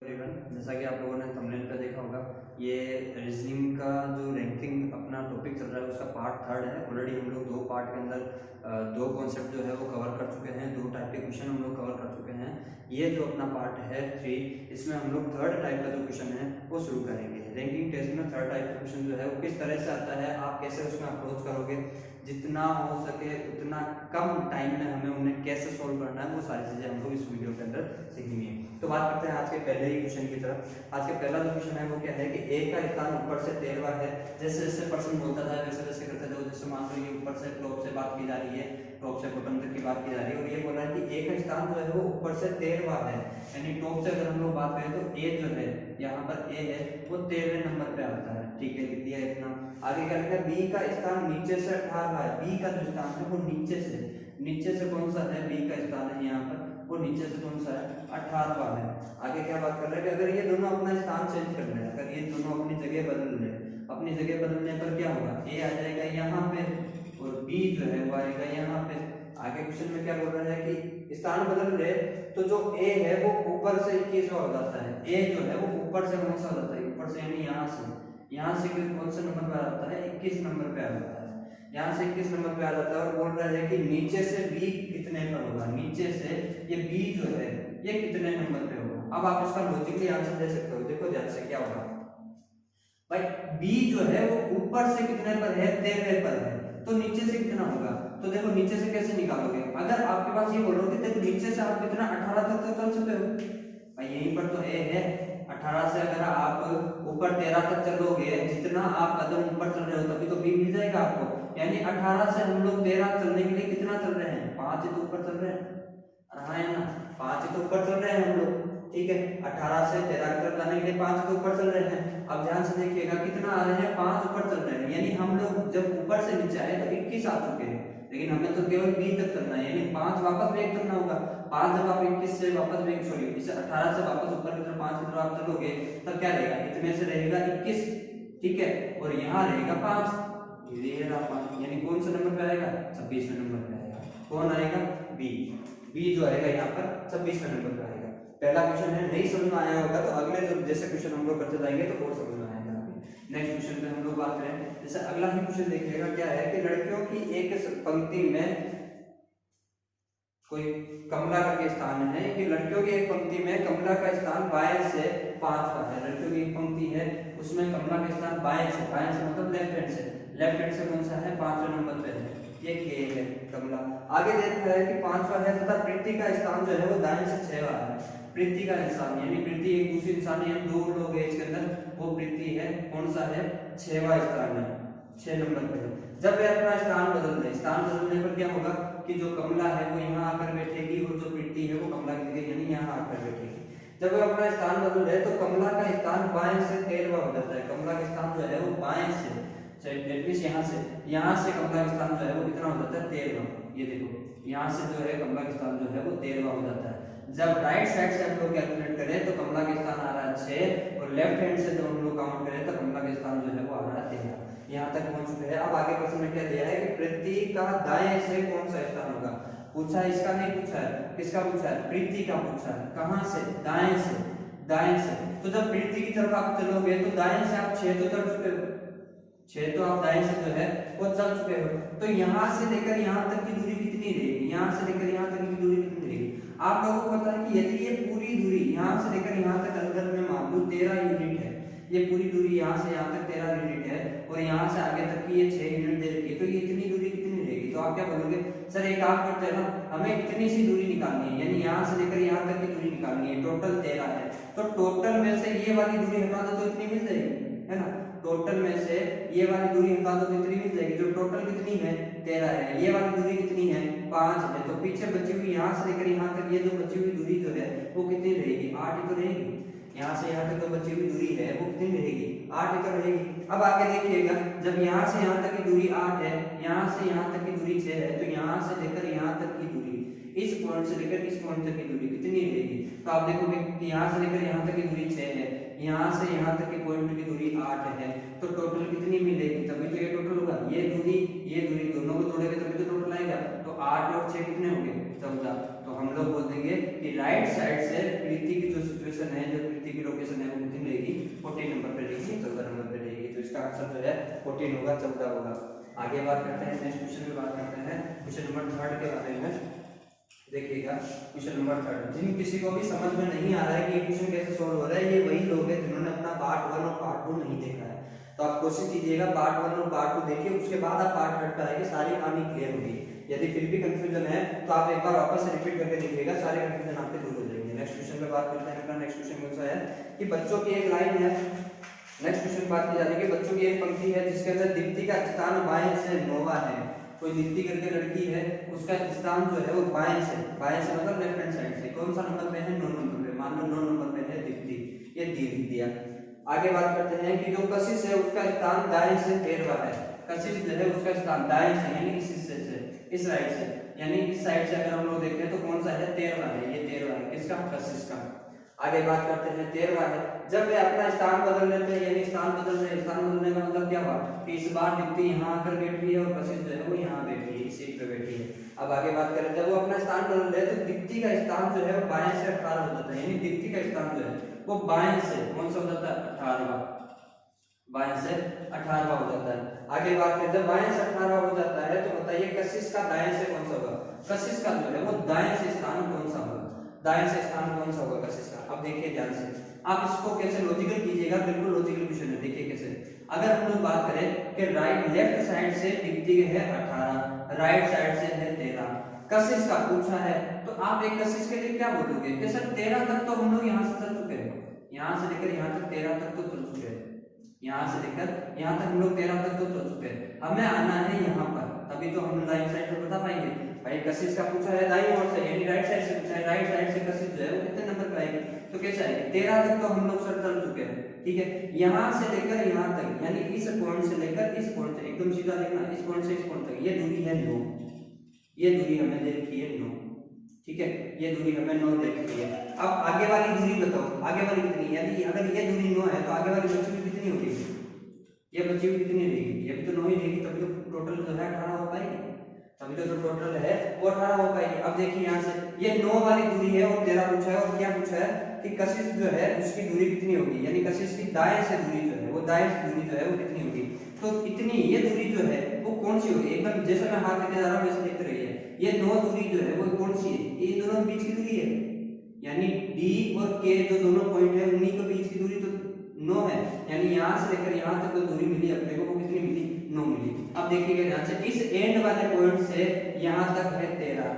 Everyone, जैसा कि आप लोगों ने थंबनेल पे देखा होगा, ये रीजनिंग का जो रैंकिंग अपना टॉपिक चल रहा है उसका पार्ट थर्ड है। ऑलरेडी हम लोग दो पार्ट के अंदर दो कॉन्सेप्ट जो है वो कवर कर चुके हैं, दो टाइप के क्वेश्चन हम लोग कवर कर चुके हैं। ये जो अपना पार्ट है थ्री, इसमें हम लोग थर्ड टाइप का जो क्वेश्चन है वो शुरू करेंगे। रैंकिंग टेस्ट में थर्ड टाइप का क्वेश्चन जो है वो किस तरह से आता है, आप कैसे उसमें अप्रोच करोगे, जितना हो सके उतना कम टाइम में हमें उन्हें कैसे सोल्व करना है, वो सारी चीजें हम लोग इस वीडियो के अंदर सीखेंगे। तो बात करते हैं आज के पहले ही क्वेश्चन की तरफ। आज के पहला जो क्वेश्चन है वो क्या है कि ए का स्थान ऊपर से 13वां है। जैसे जैसे पर्सन बोलता था वैसे वैसे करते जाओ। जैसे मान लो ये ऊपर से टॉप से बात की जा रही है, टॉप से बॉटम तक की बात की जा रही है, और ये बोल रहा है कि ए का स्थान जो है वो ऊपर से 13वां है। यानी टॉप से अगर हम लोग बात करें तो ए जो है, यहाँ पर ए है वो 13वें नंबर पे आता है। ठीक है, लिख दिया इतना। आगे क्या लिखा है, बी का स्थान नीचे से 18वां है। बी का जो स्थान है वो नीचे से कौन सा है, बी का स्थान है यहाँ पर, वो नीचे से कौन सा है, 18वां है। आगे क्या बात कर रहे हैं कि अगर ये दोनों अपना स्थान चेंज कर ले, अगर ये दोनों अपनी जगह बदल ले, अपनी जगह बदलने पर क्या होगा, ए आ जाएगा यहाँ पे और बी जो है वो आएगा यहाँ पे। आगे क्वेश्चन में क्या बोल रहा है कि स्थान बदल रहे तो जो ए है वो ऊपर से 21वां हो जाता है। ए जो है वो ऊपर से कौन सा हो जाता है, ऊपर से यानी यहाँ से कौन से नंबर पे आ जाता है, 21 नंबर पे आ जाता है। यहाँ से 21 नंबर पे आ जाता है और बोल रहा है कि नीचे से बी कितने पर होगा, नीचे से ये बी जो है ये कितने नंबर पे होगा। अब आप इसका लॉजिकली आंसर दे सकते हो। देखो ध्यान से क्या होगा भाई, बी जो है वो ऊपर से कितने पर है, 13वें पर है, तो नीचे से कितना होगा। तो देखो नीचे से कैसे निकालोगे, अगर आपके पास ये बोलोगे देखो नीचे से आप कितना 18 तक तो चल सकते हो भाई, यहीं पर तो ए है 18 से अगर आप ऊपर 13 तक चलोगे, जितना आप कदम ऊपर चल रहे हो तभी तो बी मिल जाएगा आपको। यानी 18 से हम लोग 13 चलने के लिए कितना चल रहे हैं, 5 ही तो ऊपर चल रहे हैं। हाँ है ना, 5 ही तो ऊपर चल रहे हैं हम लोग। ठीक है, 18 से 13 की तरफ जाने के लिए 5 के ऊपर चल रहे हैं। अब ध्यान से देखिएगा कितना आ रहे हैं, 5 ऊपर चल रहे हैं। यानी हम लोग जब ऊपर से नीचे आए तो 21 आ चुके हैं, लेकिन हमें तो केवल बी तक चलना है। यानी 5 वापस बैक करना होगा। 5 जब आप 21 से वापस बैक, सॉरी इसे 18 से वापस ऊपर की तरफ 5 की तरफ आप चलोगे तब क्या रहेगा, इतने से रहेगा 21। ठीक है, और यहाँ रहेगा 5, ये रहा 5, यानी कौन सा नंबर पे आएगा, 26वें नंबर पे आएगा। कौन आएगा, बी। बी जो आएगा यहाँ पर 26वें नंबर पे आएगा। पहला क्वेश्चन है, नहीं समझ में आया होगा तो अगले जो जैसे क्वेश्चन हम लोग करते जाएंगे तो और समझ में आएगा। नेक्स्ट क्वेश्चन पे हम लोग बात करें, जैसे अगला ही क्वेश्चन देखिएगा क्या है कि लड़कियों की एक पंक्ति में कोई कमला का स्थान है कि लड़कियों की एक पंक्ति में कमला का स्थान बाएं से 5वां है। लड़कियों की एक पंक्ति है उसमें कमला का स्थान बाएं से मतलब लेफ्ट हैंड से कौन सा है, 5वें नंबर पे है, ये के है कमला। आगे देख रहा है कि 5वां है तथा प्रीति का स्थान जो है वो दाएं से 6वां है। प्रीति का इंसान यानी प्रीति एक दूसरी इंसान है, दो लोग हैं इसके अंदर, वो प्रीति है, कौन सा है, 6वां स्थान है, 6 नंबर पे है। जब वे अपना स्थान बदल दे, स्थान बदलने पर क्या होगा कि जो कमला है वो यहाँ आकर बैठेगी और जो प्रीति है वो कमला की जगह यानी यहाँ आकर बैठेगी। जब वे अपना स्थान बदल रहे तो कमला का स्थान बाएं से 13वां हो जाता है। कमला का स्थान जो है वो बाएं से, यहाँ से कमला का स्थान जो है वो कितना हो जाता है, 13वां। ये देखो यहाँ से जो है कमला का स्थान जो है वो 13वां हो जाता है। जब राइट साइड से हम लोग कैलकुलेट करें तो कमला का स्थान आ रहा है 6 और लेफ्ट हैंड से जब हम लोग काउंट करें तो कमला का स्थान जो है वो आ रहा है 13। यहाँ तक पहुंच चुके हैं। अब आगे प्रश्न में क्या दिया है कि प्रीति का दाएं से कौन सा स्थान होगा। पूछा है, इसका नहीं पूछा है, किसका पूछा है, प्रीति का पूछा है। कहां से, दाएं से। तो जब प्रीति की तरफ आप चलोगे तो दाएं से आप 6 तो चल चुके हो, 6 तो आप दाएं से जो है वो चल चुके हो। तो यहाँ से लेकर यहाँ तक की दूरी कितनी रहेगी, यहाँ से लेकर यहाँ तक की दूरी कितनी रहेगी। आप लोगों को पता है कि यदि ये पूरी दूरी यहाँ से लेकर यहाँ तक अंदर में मान लो 13 यूनिट है, ये पूरी दूरी यहाँ से यहाँ तक 13 यूनिट है और यहाँ से आगे तक की ये 6 यूनिट दे रखी है, तो ये इतनी दूरी कितनी रहेगी। तो आप क्या बोलोगे, सर एक काम करते हैं ना, हमें इतनी सी दूरी निकालनी है, यानी यहाँ से लेकर यहाँ तक की दूरी निकालनी है, टोटल 13 है। तो टोटल में से ये वाली दूरी हटा दो तो इतनी मिल जाएगी, है ना। टोटल में से ये वाली दूरी हटा दो तो इतनी मिल जाएगी। जो टोटल कितनी है, 13 है। ये वाली दूरी कितनी है, 5 है। तो पीछे बची हुई यहाँ से लेकर यहाँ तक ये जो बची हुई दूरी जो है वो कितनी रहेगी, 8 ही तो रहेगी। यहाँ से यहाँ तक जो बची हुई दूरी है वो कितनी रहेगी, 8 ही तो रहेगी। अब आगे देखिएगा, जब यहाँ से यहाँ तक की दूरी 8 है, यहाँ से यहाँ तक की दूरी 6 है, तो यहाँ से लेकर यहाँ तक की दूरी, इस पॉइंट से लेकर इस पॉइंट तक की दूरी कितनी रहेगी। तो आप देखोगे कि यहाँ से लेकर यहाँ तक की दूरी 6 है, यहाँ से यहाँ तक के पॉइंट की दूरी 8 है, तो टोटल कितनी मिलेगी, तभी तो ये टोटल होगा। ये दूरी दोनों को जोड़ेंगे तभी तो टोटल आएगा। तो 8 और 6 कितने होंगे, 14। तो हम लोग बोल देंगे कि राइट साइड से प्रीति की जो सिचुएशन है, जो दीप्ति की लोकेशन है वो कितनी रहेगी, 14 नंबर पे रहेगी, 14 नंबर पे रहेगी। तो इसका आंसर जो है 14 होगा, 14 होगा। आगे बात करते हैं, नेक्स्ट क्वेश्चन में बात करते हैं क्वेश्चन नंबर 3 के बारे में। देखिएगा क्वेश्चन नंबर 3, जिन किसी को भी समझ में नहीं आ रहा है कि ये क्वेश्चन कैसे सोल्व हो रहा है, ये वही लोग हैं जिन्होंने अपना पार्ट 1 और पार्ट 2 नहीं देखा है। तो आप कोशिश कीजिएगा पार्ट 1 और पार्ट 2 देखिए, उसके बाद आप पार्ट 3 पे आएंगे, सारी कहानी क्लियर होगी। यदि फिर भी कंफ्यूजन है तो आप एक बार वापस से रिपीट करके देखिएगा, सारे कंफ्यूजन आपके दूर हो जाएंगे। नेक्स्ट क्वेश्चन पे बात करते हैं। अपना नेक्स्ट क्वेश्चन कौन सा है कि बच्चों की एक लाइन है। नेक्स्ट क्वेश्चन बात की जा रही है कि बच्चों की एक पंक्ति है जिसके अंदर दीप्ति का स्थान बाएं से 9वां है। कोई दीप्ति करके लड़की है, उसका स्थान जो है वो बाएं से मतलब लेफ्ट हैंड साइड से कौन सा नंबर पे है, 9 नंबर पे। मान लो 9 नंबर पे है दीप्ति, ये दिया। आगे बात करते हैं कि जो कशिश है उसका स्थान दाएं से 13वां है। कशिश जो है उसका स्थान दाएं से यानी इस हिस्से से, इस राइट से, यानी इस साइड से अगर हम लोग देखें तो कौन सा है, 13वां है। ये 13वां है किसका, कशिश का। आगे बात करते हैं 13वां है। जब वे अपना स्थान बदल लेते हैं, यानी स्थान बदलने का मतलब क्या हुआ कि इस बार दीप्ति यहाँ आकर बैठी है और कशिश जो है वो यहाँ बैठी है, इस सीट पे बैठी है। अब आगे बात करें, जब वो अपना स्थान बदल रहे तो दीप्ति का स्थान जो है वो बाएं से 18 हो जाता है, यानी दीप्ति का स्थान जो है वो बाएं से कौन सा हो जाता है, 18वां, बाएं से 18वां हो जाता है। आगे बात करें, जब बाएं से 18वां हो जाता है तो बताइए कशिश का दाएं से कौन सा होगा, कशिश का जो है वो दाएं से स्थान कौन सा होगा, दाएं से स्थान कौन सा होगा कशिश का। अब देखिए ध्यान से, आप इसको कैसे लॉजिकल कीजिएगा, बिल्कुल लॉजिकल क्वेश्चन है। देखिए कैसे, अगर हम लोग बात करें कि लेफ्ट साइड से दीप्ति है 18, राइट साइड से है 13, कशिश का पूछा है, तो आप एक कशिश के लिए क्या बोलोगे कि सर 13 तक तो हम लोग यहाँ से चल चुके हैं, यहाँ से लेकर यहाँ तक 13 तक तो चल चुके हैं, यहाँ से लेकर यहाँ तक हम लोग 13 तक तो चल चुके हैं, हमें आना है यहाँ पर, तभी तो हम लाइन साइड पर बता पाएंगे। भाई कशिश का पूछा है दाईं ओर से, यानी राइट साइड से पूछा है, राइट साइड से कशिश जो है वो कितने नंबर पर आएगी, तो कैसे आएगी, 13 तक तो हम लोग सर चल चुके हैं, ठीक है। यहाँ से लेकर यहाँ तक, यानी इस पॉइंट से लेकर इस पॉइंट तक, एकदम सीधा देखना, इस पॉइंट से इस पॉइंट तक ये दूरी है 9, ये दूरी हमें दे रखी है 9, ठीक है, ये दूरी हमें 9 दे रखी है। अब आगे वाली दूरी बताओ, आगे वाली कितनी, यानी अगर ये दूरी 9 है तो आगे वाली बची हुई कितनी होगी, ये बची हुई कितनी रहेगी, ये भी तो 9 ही रहेगी, तभी तो टोटल जो है 18 हो पाएगी, तभी तो जो टोटल है वो 18 हो पाएगी। अब देखिए यहाँ से ये 9 वाली दूरी है और 13 पूछा है, और क्या पूछा है कि कशिश जो है उसकी दूरी कितनी होगी, यानी कशिश की दाएं से दूरी जो है वो, दाएं से दूरी जो है वो कितनी होगी, तो इतनी ये दूरी जो है वो कौन सी होगी, एकदम जैसे मैं हाथ लेके जा रहा हूँ वैसे देखते रहिए, ये 9 दूरी जो है वो कौन सी है, ये दोनों बीच की दूरी है, यानी डी और के जो दोनों पॉइंट है उन्हीं के बीच की दूरी तो 9 है, यानी यहाँ से लेकर यहाँ तक जो दूरी मिली अपने को वो कितनी मिली, 9 मिली। अब देखिएगा ध्यान से, इस एंड वाले पॉइंट से यहाँ तक है 13,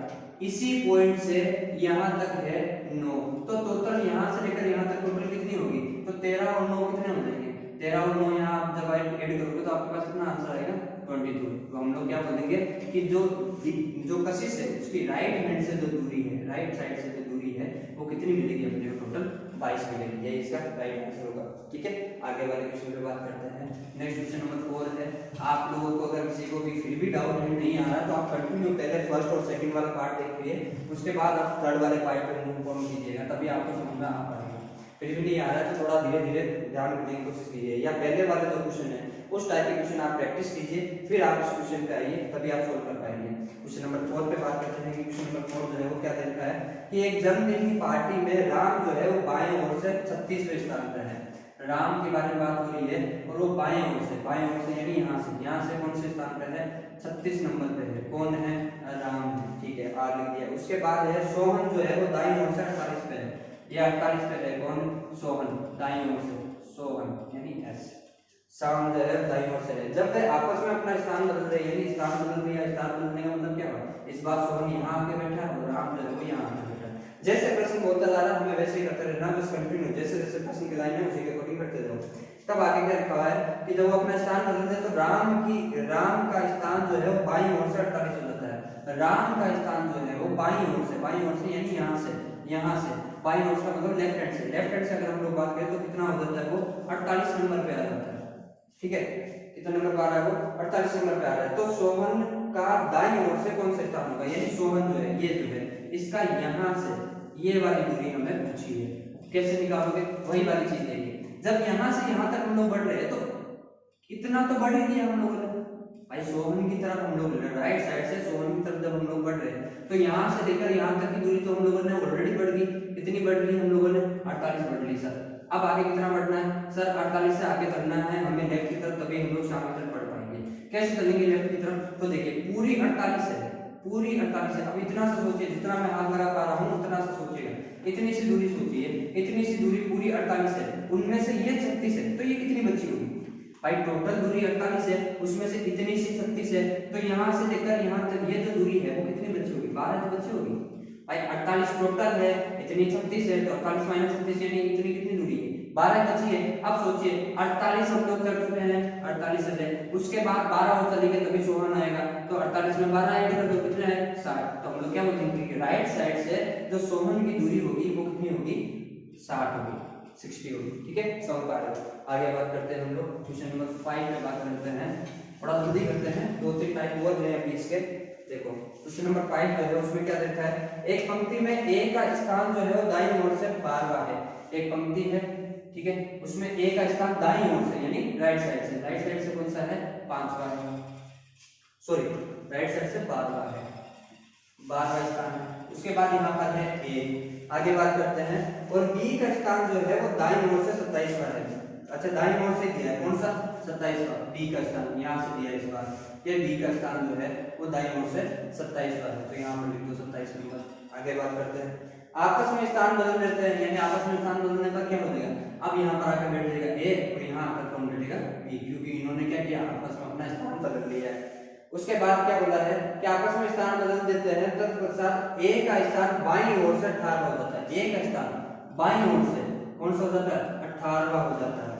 इसी पॉइंट से यहाँ तक है 9, तो टोटल यहाँ से लेकर यहाँ तक टोटल कितनी होगी, तो 13 और 9 कितने हो जाएंगे, 13 और 9 यहाँ आप जब ऐड करोगे तो आपके पास कितना आंसर आएगा, 22। तो हम लोग क्या बोलेंगे कि जो कशिश है उसकी राइट हैंड से जो दूरी है, राइट साइड से जो दूरी है वो कितनी मिलेगी अपने को, टोटल 22 मिलेगी, ये इसका राइट आंसर होगा, ठीक है। आगे वाले क्वेश्चन पे बात करते हैं। नेक्स्ट क्वेश्चन नंबर 4 है। आप लोगों को अगर किसी को भी फिर भी डाउट नहीं आ रहा तो आप कंटिन्यू पहले फर्स्ट और सेकंड वाला पार्ट देखिए, उसके बाद आप थर्ड वाले पार्ट पे मूव ऑन कीजिएगा, तभी आपको समझ में आ पाएगा। फिर भी नहीं आ रहा है तो थोड़ा धीरे धीरे ध्यान रखने की कोशिश कीजिए, या पहले वाले जो क्वेश्चन है उस टाइप के क्वेश्चन आप प्रैक्टिस कीजिए, फिर आप इस क्वेश्चन पे आइए, तभी आप सोल्व कर पाएंगे। क्वेश्चन नंबर 4 पे बात करते हैं कि क्वेश्चन नंबर 4 जो है वो क्या देखा है कि एक जन्मदिन की पार्टी में राम जो है वो बाएं ओर से 36वें स्थान पर है, राम के बारे में बात हो रही है और वो बाएं ओर से यानी यहाँ से कौन से स्थान पर है, 36 नंबर पे है, कौन है, राम है, ठीक है, आर लिख दिया। उसके बाद है सोहन जो है वो दाईं ओर से 48 पे है, ये 48 पे है, कौन, सोहन, दाईं ओर से सोहन यानी एस, साउंड जो है दाईं ओर से है। जब वे आपस में अपना स्थान बदल रहे, यानी स्थान बदल रही है, स्थान बदलने का मतलब क्या हुआ, इस बार सोहन यहाँ आके बैठा है और राम जो है वो यहाँ आके बैठा है। जैसे प्रश्न होता जा रहा है हमें वैसे ही करते रहना, बस कंटिन्यू जैसे जैसे प्रश्न की लाइन है उसी के अकॉर्डिंग करते जाओ। तब आगे क्या लिखा है कि जब वो अपना स्थान बदलते हैं तो राम का स्थान जो है वो बाईं ओर से 48 हो जाता है, राम का स्थान जो है वो बाईं ओर से यानी यहाँ से बाईं ओर का मतलब लेफ्ट हैंड से अगर हम लोग बात करें तो कितना हो जाता है, वो 48 नंबर पे आ जाता है, ठीक है, कितना नंबर पे आ रहा है वो 48 नंबर पे आ रहा है। तो सोहन का दाईं ओर से कौन सा स्थान होगा, यानी सोहन जो है ये जो है इसका यहाँ से ये वाली दूरी हमें पूछी है, कैसे निकालोगे, वही वाली चीज देखिए। जब यहाँ से यहाँ तक हम लोग बढ़ रहे हैं तो इतना तो बढ़ ही दिया हम लोगों ने, भाई सोहन की तरफ हम लोग राइट साइड से सोहन की तरफ जब हम लोग बढ़ रहे हैं तो यहाँ से लेकर यहाँ तक की दूरी तो हम लोगों ने ऑलरेडी बढ़ गई, कितनी बढ़ ली हम लोगों ने, 48 बढ़ ली सर, अब आगे कितना बढ़ना है सर? 48 से आगे बढ़ना है हमें लेफ्ट की तरफ, तभी हम लोग शाम की तरफ पढ़ पाएंगे। कैसे चलेंगे लेफ्ट की तरफ? तो देखिए पूरी 48 है, पूरी 48 है। अब इतना सा सोचिए, जितना मैं हाथ लगा पा रहा हूँ उतना सा सोचिएगा, इतनी सी दूरी सोचिए, इतनी सी दूरी पूरी 48 है, उनमें से ये 36 है, तो ये कितनी बची होगी भाई? टोटल दूरी 48 है, उसमें से इतनी सी 36 है, तो यहाँ से लेकर यहाँ तक ये जो दूरी है वो कितनी बची होगी? 12 तो बची होगी भाई। 48 टोटल है, इतनी 36 है, तो 48 माइनस 36 यानी इतनी कितनी दूरी है? 12 बची है। अब सोचिए 48 हम लोग कर चुके हैं, 48 है, उसके बाद 12 और चलेंगे तभी सोहन आएगा, तो 48 में 12 ऐड कर दो, कितना है? 60। तो हम लोग क्या बोलते हैं, राइट साइड से जो सोहन की दूरी होगी वो कितनी होगी? 60 होगी, 60 होगी। ठीक है, समझ पा रहे हो? आगे बात करते हैं हम लोग क्वेश्चन नंबर 5 में बात करते हैं, थोड़ा जल्दी करते हैं, 2-3 टाइप और है अभी इसके। देखो क्वेश्चन नंबर 5 जो है उसमें क्या देखा है, एक पंक्ति में ए का स्थान जो है वो दाईं ओर से 12वां है। एक पंक्ति है, ठीक है, उसमें ए का स्थान दाईं ओर से यानी राइट साइड से, राइट साइड से कौन सा है? 5वां है, सॉरी राइट साइड से 12वां है, 12वां स्थान है। उसके बाद यहाँ पर है ए। आगे बात करते हैं, और बी का स्थान जो है वो दाईं ओर से 27वां है। अच्छा दाईं ओर से दिया है, कौन सा? 27वां, बी का स्थान यहाँ से दिया है इस बार, ये बी का स्थान जो है वो दाईं ओर से 27वां है, तो यहाँ पर लिख दो 27 नंबर। आगे बात करते हैं, आपस में स्थान बदल देते हैं, यानी आपस में स्थान बदलने पर क्या हो जाएगा? अब यहाँ पर आकर बैठ जाएगा ए और यहाँ आकर कौन बैठेगा? बी, क्योंकि इन्होंने क्या किया? आपस में अपना स्थान बदल लिया है। उसके बाद क्या बोला है कि आपस में स्थान बदल देते हैं, तत्पश्चात ए का स्थान बाईं ओर से 18वां हो जाता है। ए का स्थान बाईं ओर से कौन सा हो जाता है? 18वां हो जाता है।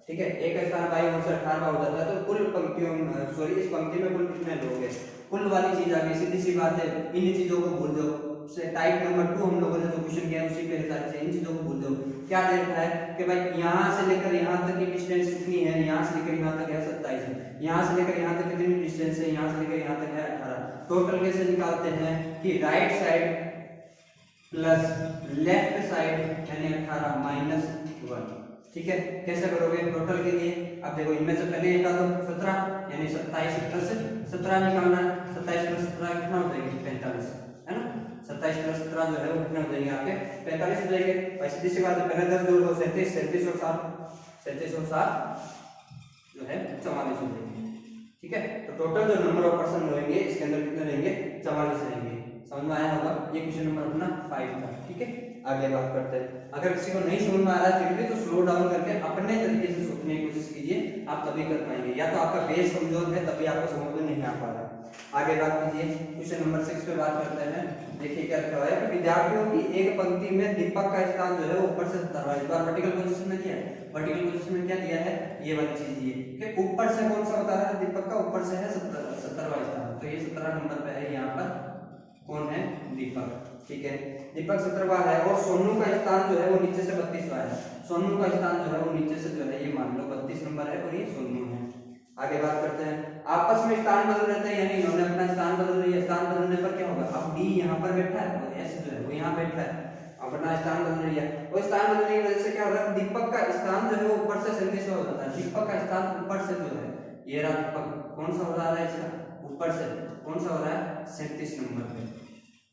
ठीक है, ए का स्थान बाईं ओर से 18वां हो जाता है, तो कुल पंक्तियों सॉरी इस पंक्ति में कुल कितने लोग हैं? कुल वाली चीज आ गई, सीधी सी बात है, इन चीजों को भूल जाओ। टाइप नंबर 2 हम लोगों ने जो क्वेश्चन किया है उसी के हिसाब से इन चीजों को भूल जाओ। क्या देखा है कि भाई यहाँ से लेकर यहाँ तक की डिस्टेंस कितनी है? यहाँ से लेकर यहाँ तक है 27 है, यहाँ से लेकर यहाँ तक कितनी डिस्टेंस है? यहाँ से लेकर यहाँ तक है 18। टोटल कैसे निकालते हैं कि right side plus left side यानी 18 माइनस 1। ठीक है, कैसे करोगे टोटल के लिए? अब देखो इनमें से पहले एक तो 17 यानी 27 प्लस 17 निकालना है, 27 प्लस 17 कितना हो जाएगा? 45 है ना। 27 प्लस 17 जो है वो कितने हो जाएंगे? आपके 45 हो जाएंगे। और सीधी सी बात है, पहले 10 जोड़ दो 37, 37 और 7, 37 और 7 जो है 44 हो जाएंगे। ठीक है, तो टोटल जो नंबर ऑफ पर्सन रहेंगे इसके अंदर कितने रहेंगे? 44 रहेंगे। समझ में आया होगा? ये क्वेश्चन नंबर अपना 5 था। ठीक है, आगे बात करते हैं। अगर किसी को नहीं समझ में आ रहा है फिर भी तो स्लो डाउन करके अपने तरीके से सोचने की कोशिश कीजिए, आप तभी कर पाएंगे। या तो आपका बेस कमजोर है तभी आपको समझ में नहीं आ पा रहा है। आगे बात कीजिए, क्वेश्चन नंबर 6 पे बात करते हैं। देखिए क्या लिखा हुआ है कि विद्यार्थियों की एक पंक्ति में दीपक का स्थान जो है वो ऊपर से 17 इस बार वर्टिकल पोजीशन में दिया है। वर्टिकल पोजीशन में क्या दिया है? ये वाली चीज दी है कि ऊपर से कौन सा बता रहा है? दीपक का ऊपर से है 17वां स्थान, तो ये 17 नंबर पे है। यहाँ पर कौन है? दीपक। ठीक है, दीपक 17वां है और सोनू का स्थान जो है वो नीचे से 32वां है। सोनू का स्थान जो है वो नीचे से जो है ये मान लो 32 नंबर है और ये सोनू है। आगे बात करते हैं, आपस में स्थान बदल देते हैं, यानी इन्होंने अपना स्थान बदल लिया। स्थान बदलने पर क्या होगा? अब डी यहाँ पर बैठा है और एस जो है वो यहाँ बैठा है, अपना स्थान बदल लिया। और स्थान बदलने की वजह से क्या हो रहा है? दीपक का स्थान जो है वो ऊपर से 37वां हो जाता है। दीपक का स्थान ऊपर से जो है ये रहा दीपक, कौन सा हो रहा है इसका? ऊपर से कौन सा हो रहा है? 37 नंबर पे,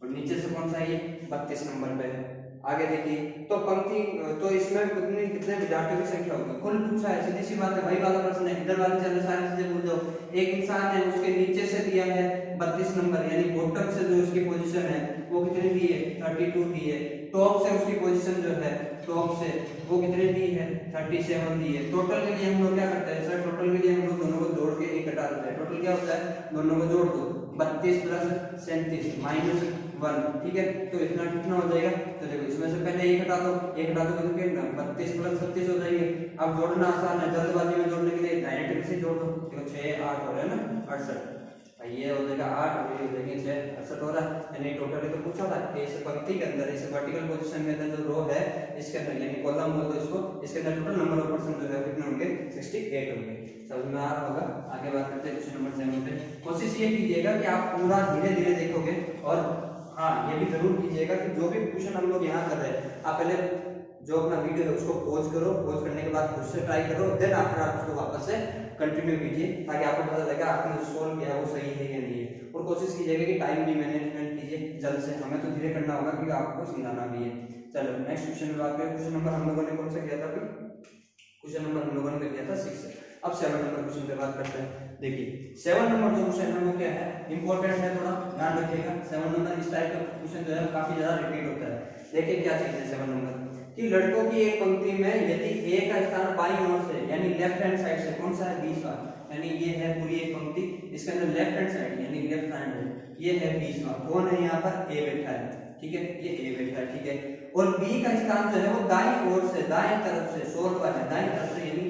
और नीचे से कौन सा है? 32 नंबर पे है। आगे देखिए, तो पंक्ति तो इसमें कितने विद्यार्थियों की संख्या होगी? कुल पूछा है, सीधी सी बात है, वही वाला प्रश्न है। इधर वाली चीजें सारी चीजें भूल जाओ। एक इंसान है, उसके नीचे से दिया है 32 नंबर, यानी बॉटम से जो उसकी पोजीशन है वो कितनी दी है? 32 दी है। टॉप से उसकी पोजीशन जो है टॉप से वो कितनी दी है? 37 दी है। टोटल के लिए हम लोग क्या करते हैं सर? टोटल के लिए हम लोग दोनों को जोड़ के एक घटा देते हैं। टोटल क्या होता है? दोनों को जोड़ दो, 32 प्लस 37 माइनस 1। ठीक है, तो इतना कितना हो जाएगा? तो देखो इसमें से पहले एक हटा दो, एक हटा दो तो कितना? 32 प्लस 37 हो जाएंगे। अब जोड़ना आसान है, जल्दबाजी में जोड़ने के लिए डायरेक्ट से जोड़ दो। देखो 6 8 हो रहा है ना, 68, ये हो जाएगा 8 और ये हो जाएंगे 6, 68 हो रहा है। यानी टोटल तो पूछा था कि इस पंक्ति के अंदर, इस वर्टिकल पोजीशन के अंदर जो रो है इसके अंदर यानी कॉलम बोल दो इसको, इसके अंदर टोटल नंबर ऑफ पर्सन जो है कितने होंगे? 68 होंगे। समझ में आ रहा होगा? आगे बात करते हैं क्वेश्चन नंबर 7 पे। कोशिश ये कीजिएगा कि आप पूरा धीरे धीरे देखोगे, और हाँ ये भी जरूर कीजिएगा कि जो भी क्वेश्चन हम लोग यहाँ कर रहे हैं आप पहले जो अपना वीडियो है उसको पॉज करो, पॉज करने के बाद खुद से ट्राई करो, देन आफ्टर आप उसको वापस से कंटिन्यू कीजिए ताकि आपको पता लगे आपने जो सोल्व किया है वो सही है या नहीं है। और कोशिश कीजिएगा कि टाइम भी मैनेजमेंट कीजिए जल्द से, हमें तो धीरे करना होगा क्योंकि आपको समझाना भी है। चलो नेक्स्ट क्वेश्चन में बात करें। क्वेश्चन नंबर हम लोगों ने कौन सा किया था अभी? क्वेश्चन नंबर हम लोगों ने किया था 6। अब 7 नंबर क्वेश्चन पे बात करते हैं। देखिए 7 नंबर जो क्वेश्चन है वो क्या है, इंपॉर्टेंट है, थोड़ा ध्यान रखिएगा। 7 नंबर इस टाइप का क्वेश्चन जो है काफी ज्यादा रिपीट होता है। देखिए क्या चीज है 7 नंबर कि लड़कों की एक पंक्ति में यदि ए का स्थान बाईं ओर से यानी लेफ्ट हैंड साइड से कौन सा है 20वां, यानी ये है पूरी एक पंक्ति, इसके अंदर लेफ्ट हैंड साइड यानी लेफ्ट हैंड है, ये है 20वां, कौन है यहाँ पर? ए बैठा है, ठीक है, ये ए बैठा है, ठीक है। और बी का स्थान जो है वो दाईं ओर से, दाएं तरफ से 16वां है, दाईं तरफ से यानी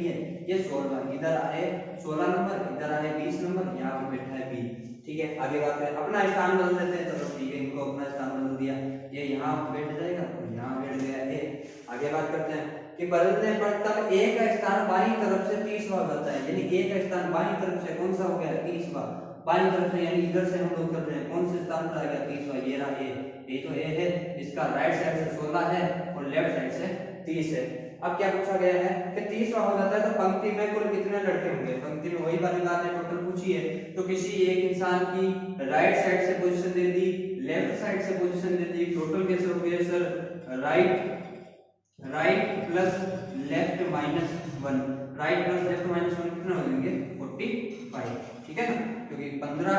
ये 16वां, इधर आए 16 नंबर, इधर आए 20 नंबर, यहाँ पे बैठा है बी, ठीक है। आगे बात करें, अपना स्थान बदल देते हैं, चलो ठीक है, इनको अपना स्थान बदल दिया, ये यहाँ बैठ जाएगा, यहाँ बैठ गया ए। आगे बात करते हैं कि बदलने पर तब ए का स्थान बाईं तरफ से 30वां बनता है, यानी ए का स्थान बाईं तरफ से कौन सा हो गया? 30वां, बाईं तरफ से यानी इधर से हम लोग कर रहे हैं, कौन से स्थान पर आ गया? 30वां, ये रहा ये तो ए है, इसका राइट साइड से 16 है और लेफ्ट साइड से 30 है। अब क्या पूछा गया है कि 30वां हो जाता है तो पंक्ति में कुल कितने लड़के होंगे? पंक्ति में वही वाली बात है, टोटल पूछी है, तो किसी एक इंसान की राइट साइड से पोजीशन दे दी, लेफ्ट साइड से पोजीशन दे दी, टोटल कैसे हो गया sir? Right plus left minus 1, right plus left minus 1 कितना हो जाएंगे? 45, ठीक है ना, क्योंकि 15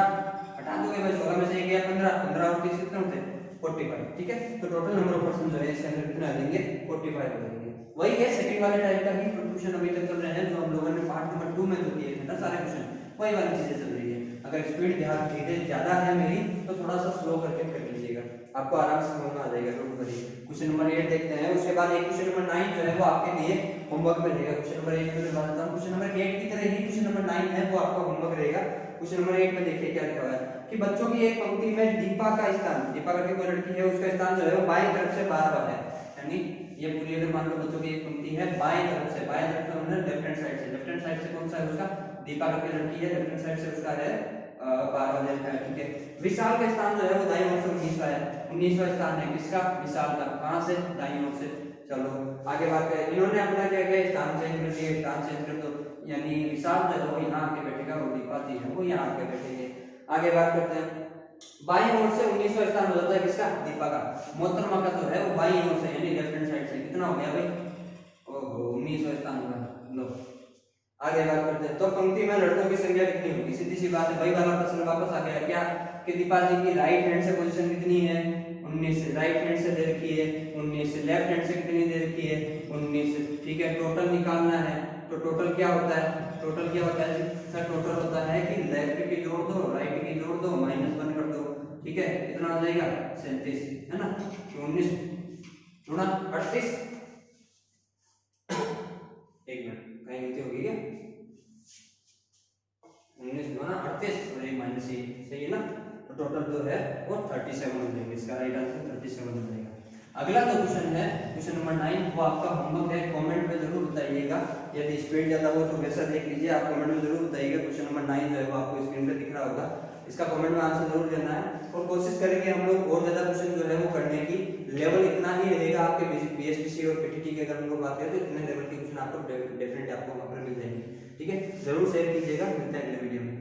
हटा दोगे भाई, 16 में से एक गया 15 और 30 कितने होते हैं? 45, ठीक है। तो टोटल नंबर ऑफ पर्सन जो है इसके अंदर कितना आ जाएंगे? 45 हो जाएंगे। वही है सेकंड वाले टाइप का ही क्वेश्चन अभी तक चल रहे हैं, जो हम लोगों ने पार्ट नंबर 2 में जो किए थे ना सारे क्वेश्चन, वही वाली चीजें चल रही है। अगर स्पीड ध्यान धीरे ज्यादा है मेरी तो थोड़ा सा स्लो करके कर लीजिएगा, आपको आराम से समझ में आ जाएगा। Don't worry. क्वेश्चन नंबर 8 देखते हैं, उसके बाद एक क्वेश्चन नंबर 9 जो है वो आपके लिए होमवर्क में रहेगा। क्वेश्चन नंबर 8 में बात करता हूं, क्वेश्चन नंबर 8 की तरह ही क्वेश्चन नंबर 9 है वो आपका होमवर्क रहेगा। क्वेश्चन नंबर 8 में देखिए क्या लिखा हुआ है कि बच्चों की एक पंक्ति में दीपा का स्थान, दीपा करके कोई लड़की है, उसका स्थान जो है वो बाईं तरफ से 12वां है, यानी ये पूरी अगर मान लो बच्चों की एक पंक्ति है बाएं तरफ से, बाएं तरफ से मतलब लेफ्ट हैंड साइड से, लेफ्ट हैंड साइड से कौन सा है उसका? दीपा करके लड़की है, लेफ्ट हैंड साइड से उसका है 12वां है, ठीक है। विशाल का स्थान जो है वो दाईं ओर से 19वां है, 19वां स्थान है किसका? विशाल का, कहां से? दाईं ओर से। चलो आगे बात करें, इन्होंने अपना क्या किया? स्थान चेंज कर दिया, स्थान चेंज कर दो, यानी विशाल जो है वो यहाँ आके बैठेगा और दीपा जी है वो यहाँ आके बैठेंगे। आगे बात करते हैं, बाईं ओर से 19वां स्थान हो जाता है किसका? दीपा का। मोहतरमा का जो है वो बाईं ओर से यानी लेफ्ट हैंड साइड से कितना हो गया भाई? ओहो 19वां स्थान होगा। लो आगे बात करते हैं, तो पंक्ति में लड़कों की संख्या कितनी होगी? सीधी सी बात है, वही वाला प्रश्न वापस आ गया क्या कि दीपा जी की राइट हैंड से पोजीशन कितनी है? 19 से, राइट हैंड से दे रखी है 19 से, लेफ्ट हैंड से कितनी दे रखी है? 19 से, ठीक है। टोटल निकालना है तो टोटल क्या होता है? टोटल क्या होता है सर? टोटल होता है कि लेफ्ट की जोड़ दो, राइट की जोड़ दो, -1 कर दो, ठीक है। कितना हो जाएगा? 37, है ना। 19 गुणा 38, एक मिनट कहीं गलती होगी क्या? 19 गुणा 38 और एक माइनस, सही है ना। तो टोटल जो है वो 37 हो जाएगा, इसका राइट आंसर 37 हो जाएगा। अगला जो क्वेश्चन है क्वेश्चन नंबर 9 वो आपका होमवर्क है, कमेंट में जरूर बताइएगा, यदि स्पीड ज्यादा हो तो वैसा देख लीजिए, आप कमेंट में जरूर बताइएगा। क्वेश्चन नंबर 9 जो है वो आपको स्क्रीन पे दिख रहा होगा, इसका कमेंट में आंसर जरूर देना है और कोशिश करेंगे हम लोग और ज्यादा क्वेश्चन जो है वो करने की। लेवल इतना ही रहेगा आपके बीएसटीसी और पीटीटी के, अगर हम लोग बात करें तो इतने लेवल के क्वेश्चन आपको डेफिनेटली आपको वहां पर मिल जाएंगे, ठीक है। जरूर शेयर कीजिएगा, मिलते हैं अगले वीडियो में।